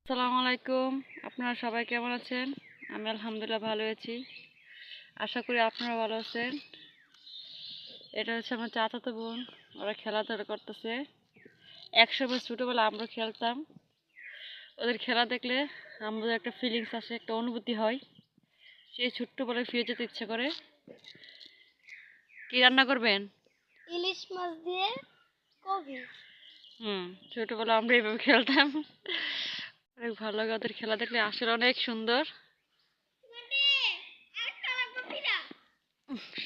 আসসালামু আলাইকুম। আপনারা সবাই কেমন আছেন? আমি আলহামদুলিল্লাহ ভালো আছি। আশা করি আপনারা ভালো আছেন। এটা হচ্ছে আমার চাচাতো বোন। ওরা খেলাধুলা করতেছে। একসময় ছোটোবেলা আমরা খেলতাম। ওদের খেলা দেখলে আমাদের একটা ফিলিংস আসে, একটা অনুভূতি হয়। সেই ছোট্টবেলায় ফিরে যেতে ইচ্ছে করে। কি রান্না করবেন? ইলিশ মাছ দিয়ে কবি। ছোটোবেলা আমরা এইভাবে খেলতাম। অনেক ভালো লাগে ওদের খেলা দেখলে, আসলে অনেক সুন্দর।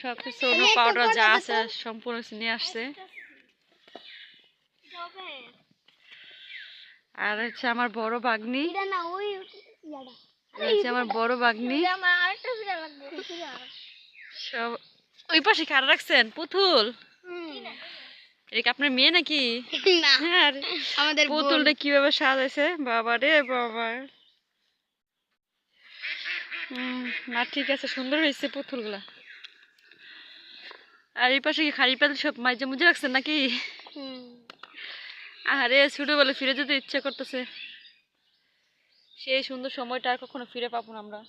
সব কিছু পাউডার যা আছে সম্পূর্ণ নিয়ে আসছে। আর হচ্ছে আমার বড় ভাগ্নি, আমার বড় ভাগ্নি সব ওই পাশে খাড়া রাখছেন। পুতুল এটা আপনার মেয়ে নাকি? না, আমাদের পুতুলটা কিভাবে সাজাইছে, বাবা রে বাবা। না ঠিক আছে, সুন্দর হয়েছে পুতুলগুলা। আর এই পাশে কি খাড়ি পাল সব মাঝে মুজে রাখছেন নাকি? আরে ছোটবেলা ফিরে যেতে ইচ্ছে করতেছে। সেই সুন্দর সময়টা আর কখনো ফিরে পাবো না আমরা।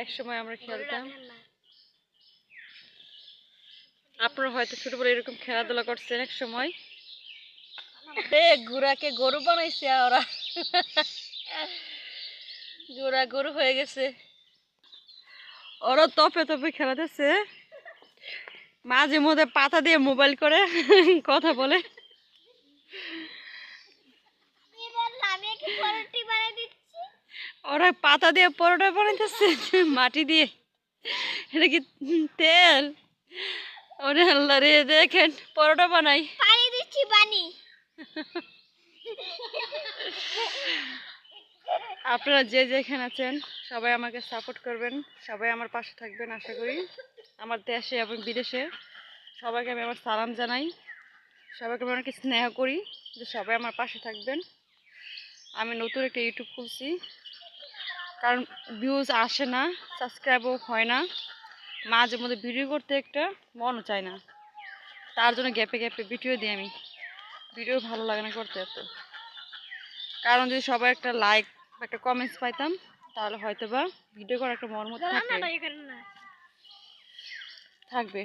এক সময় আমরা খেলতাম। আপনারা হয়তো ছোটবেলা এরকম খেলাধুলা করছেন এক সময়। ঘোড়াকে গরু বানাইছে ওরা। ঘোড়া গরু হয়ে গেছে। ওরা তপে তপে খেলাতেছে, মাঝে মধ্যে পাতা দিয়ে মোবাইল করে কথা বলে। ওরা পাতা দিয়ে পরোটা বানাইতেছে মাটি দিয়ে। এটা কি তেল? ওরে আল্লাহ রে, দেখেন পরোটা বানাই। পানি দিচ্ছি, পানি। আপনারা যে যেখানে আছেন সবাই আমাকে সাপোর্ট করবেন, সবাই আমার পাশে থাকবেন আশা করি। আমার দেশে এবং বিদেশে সবাইকে আমি আমার সালাম জানাই। সবাইকে আমি অনেক স্নেহ করি যে সবাই আমার পাশে থাকবেন। আমি নতুন একটা ইউটিউব খুলছি, কারণ ভিউজ আসে না, সাবস্ক্রাইবও হয় না। মাঝে মধ্যে ভিডিও করতে একটা মনও চায় না, তার জন্য গ্যাপে গ্যাপে ভিডিও দিই আমি। ভিডিও ভালো লাগে না করতে এত। কারণ যদি সবাই একটা লাইক একটা কমেন্টস পাইতাম তাহলে হয়তো বা ভিডিও করার একটা মন মতো থাকবে।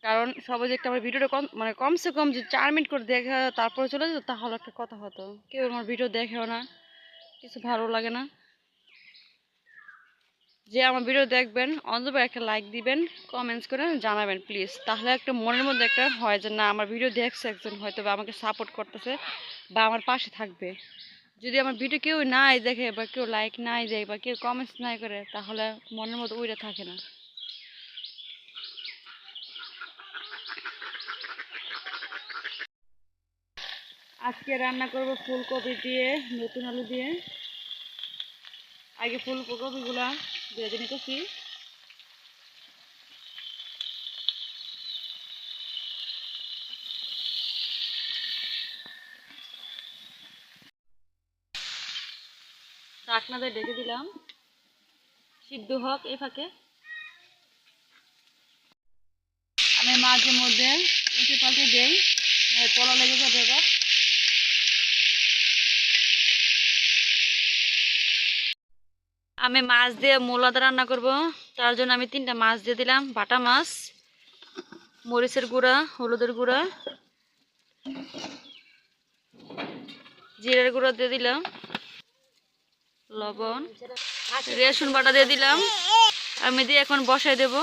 কারণ সবাই যে একটা আমার ভিডিওটা কমসে কম যে 4 মিনিট করে দেখা তারপরে চলে যেত, তাহলে একটা কথা হতো। কেউ আমার ভিডিও দেখেও না, কিছু ভালো লাগে না। যে আমার ভিডিও দেখবেন অন্তত একটা লাইক দিবেন, কমেন্টস করে জানাবেন প্লিজ। তাহলে একটা মনের মধ্যে একটা হয় যে না, আমার ভিডিও দেখছে একজন, হয়তো বা আমাকে সাপোর্ট করতেছে বা আমার পাশে থাকবে। যদি আমার ভিডিও কেউ নাই দেখে বা কেউ লাইক নাই দেয় বা কেউ কমেন্টস নাই করে, তাহলে মনের মধ্যে ওইটা থাকে না। আজকে রান্না করব ফুলকপি দিয়ে, নতুন আলু দিয়ে। আগে ফুলকপিগুলা ভেজে নিতেছি। ঢাকনাতে ঢেকে দিলাম, সিদ্ধ হোক এই ফাঁকে। আমি মাঝে মধ্যে উল্টে পাল্টে দেই, তলা লেগে যাবে এবার। আমি মাছ দিয়ে মোলাদা রান্না করব, তার জন্য আমি 3টা মাছ দিয়ে দিলাম। বাটা মাছ, মরিচের গুঁড়া, হলুদের গুঁড়া, জিরের গুঁড়া দিয়ে দিলাম, লবণ, রসুন বাটা দিয়ে দিলাম। আমি দিয়ে এখন বসাই দেব।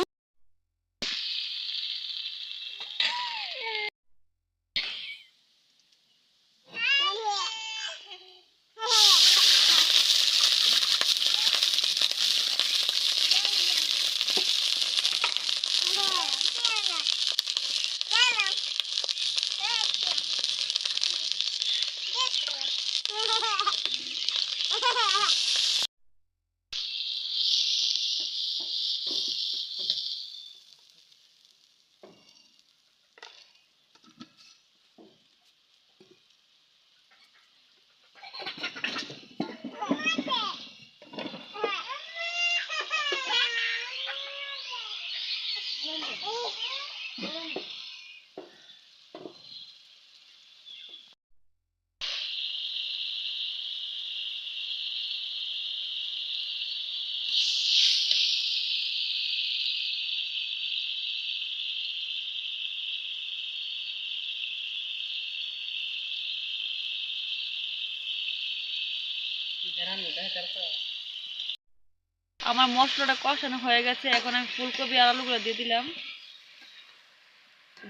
আমার মশলাটা কষানো হয়ে গেছে, এখন আমি ফুলকপি আর আলুগুলো দিয়ে দিলাম।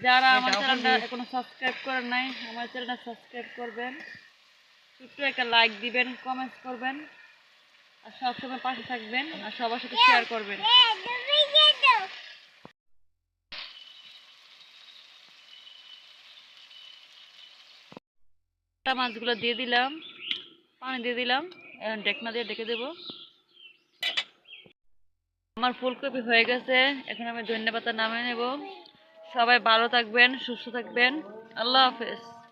যারা আমার চ্যানেলটা এখনো সাবস্ক্রাইব করেন নাই, আমার চ্যানেলটা সাবস্ক্রাইব করবেন, ছোট্ট একটা লাইক দিবেন, কমেন্টস করবেন, আর সবসময় পাশে থাকবেন, আর সবার সাথে শেয়ার করবেন। মাছগুলো দিয়ে দিলাম, পানি দিয়ে দিলাম, এখন ঢাকনা দিয়ে ঢেকে দেবো। আমার ফুলকপি হয়ে গেছে, এখন আমি ধন্যবাদ নামিয়ে নেব। সবাই ভালো থাকবেন, সুস্থ থাকবেন। আল্লাহ হাফেজ।